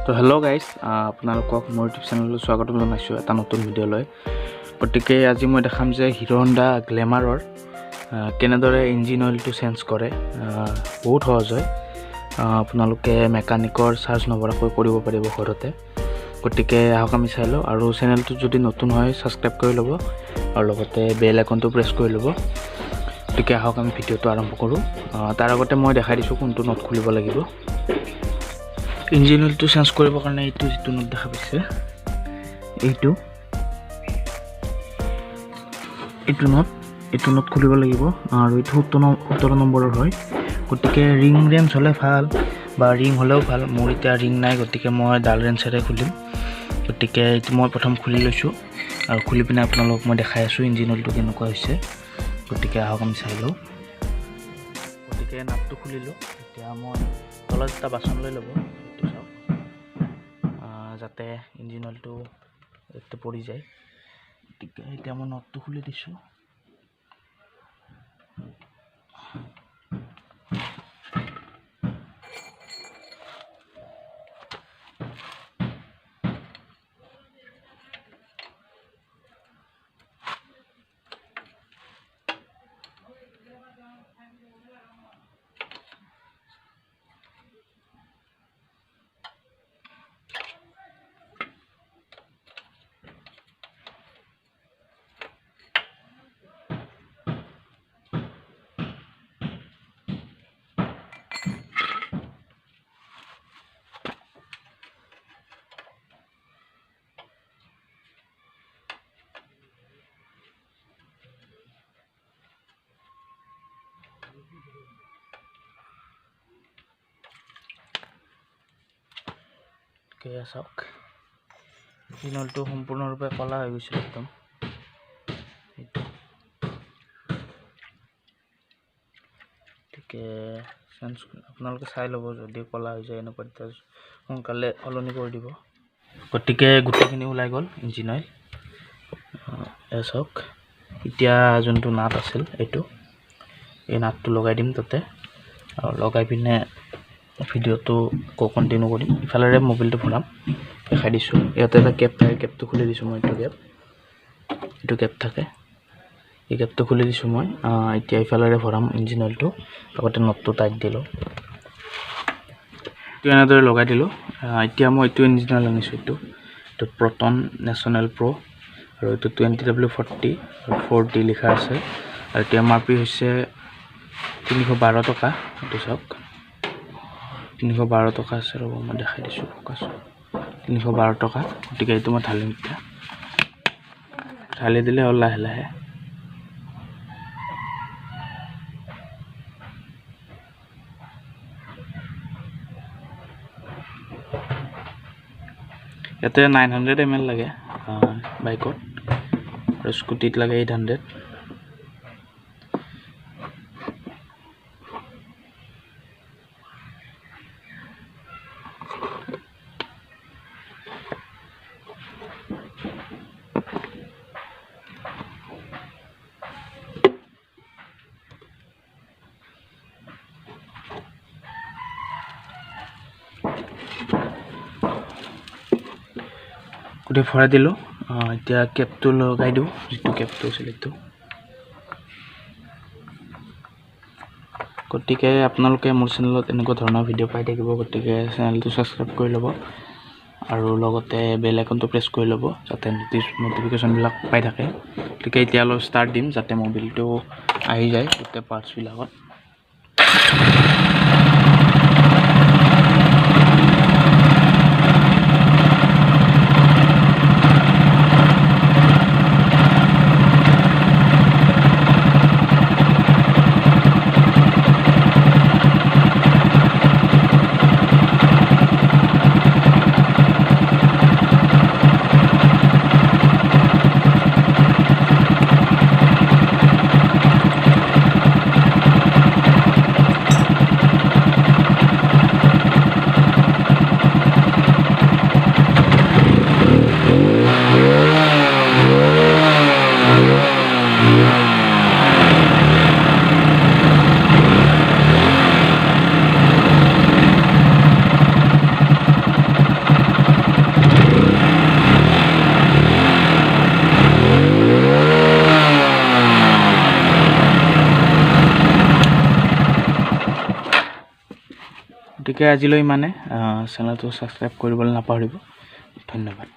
তো hello' guys, আপোনালোকক মোৰ ইউটিউব চেনেললৈ স্বাগতম জনাইছোঁ এটা নতুন ভিডিঅ'লৈ। গতিকে আজি মই দেখাম যে হিৰ' হণ্ডা গ্লেমাৰৰ কেনেদৰে ইঞ্জিন অইলটো চেঞ্জ কৰে। বহুত সহজ হয়, আপোনালোকে মেকানিকৰ চাৰ্জ নভৰাকৈ কৰিব পাৰিব ঘৰতে। গতিকে আহক আমি চাই লওঁ, আৰু চেনেলটো যদি নতুন হয় ছাবস্ক্ৰাইব কৰি ল'ব আৰু লগতে বেল আইকনটো প্ৰেছ কৰি ল'ব। গতিকে আহক আমি ভিডিঅ'টো আৰম্ভ কৰোঁ। তাৰ আগতে মই দেখাই দিছোঁ কোনটো নট খুলিব লাগিব। ইঞ্জিন অইলটো চেঞ্জ কৰিবৰ কাৰণে এইটো যিটো নট দেখা পাইছে, এইটো নট খুলিব লাগিব, আৰু এইটো 17 নম্বৰৰ হয়। গতিকে ৰিং ৰেঞ্চ হ'লে ভাল, বা ৰিং হ'লেও ভাল। মোৰ এতিয়া ৰিং নাই, গতিকে মই ডাল ৰেঞ্চেৰে খুলিম। গতিকে এইটো মই প্ৰথম খুলি লৈছোঁ, আৰু খুলি পিনে আপোনালোকক মই দেখাই আছোঁ ইঞ্জিন অইলটো কেনেকুৱা হৈছে। গতিকে আহক আমি চাই লওঁ। গতিকে নাটটো খুলিলোঁ। এতিয়া মই তলত এটা বাচন লৈ ল'ব, এইটো চাওক, যাতে ইঞ্জিন অইলটো ইয়াতে পৰি যায়। গতিকে এতিয়া মই নটটো খুলি দিছোঁ। চাওক, ইঞ্জিন অইলটো সম্পূৰ্ণৰূপে ক'লা হৈ গৈছিল একদম। এইটো গতিকে আপোনালোকে চাই ল'ব, যদি ক'লা হৈ যায় এনেকুৱা তেতিয়া সোনকালে সলনি কৰি দিব। গতিকে গোটেইখিনি ওলাই গ'ল ইঞ্জিন অইল। চাওক, এতিয়া যোনটো নাট আছিল এই নাটটো লগাই দিম তাতে, আৰু লগাই পিনে ভিডিঅ'টো কণ্টিনিউ কৰিম। ইফালেৰে মোবাইলটো ভৰাম, দেখাই দিছোঁ। ইয়াতে এটা কেপ থাকে, কেপটো খুলি দিছোঁ মই। এইটো কেপ থাকে, এই কেপটো খুলি দিছোঁ মই। এতিয়া ইফালেৰে ভৰাম ইঞ্জিন অইলটো, লগতে নটটো টাইট দিলোঁ। এইটো এনেদৰে লগাই দিলোঁ। এতিয়া মই এইটো ইঞ্জিন অইল আনিছোঁ, এইটো প্ৰটন নেশ্যনেল প্ৰ', আৰু এইটো 20W40 আৰু 4D লিখা আছে। আৰু এতিয়া MRP হৈছে 312 টকা। এইটো চাওক, 312 টকা আছে। ৰ'ব মই দেখাই দিছোঁ, 312 টকা। গতিকে এইটো মই ঢালিম। এতিয়া ঢালি দিলে হ'ল লাহে লাহে। ইয়াতে 900 ml লাগে বাইকত, আৰু স্কুটিত লাগে 800। গোটেই ভৰাই দিলোঁ। এতিয়া কেপটো লগাই দিওঁ, যিটো কেপটো আছিল এইটো। গতিকে আপোনালোকে মোৰ চেনেলত এনেকুৱা ধৰণৰ ভিডিঅ' পাই থাকিব। গতিকে চেনেলটো ছাবস্ক্ৰাইব কৰি ল'ব, আৰু লগতে বেল আইকনটো প্ৰেছ কৰি ল'ব, যাতে নটিফিকেশ্যনবিলাক পাই থাকে। গতিকে এতিয়া অলপ ষ্টাৰ্ট দিম, যাতে মোবাইলটো আহি যায় গোটেই পাৰ্টছবিলাকত। গতিকে আজিলৈ মানে চেনেলটো ছাবস্ক্ৰাইব কৰিবলৈ নাপাহৰিব। ধন্যবাদ।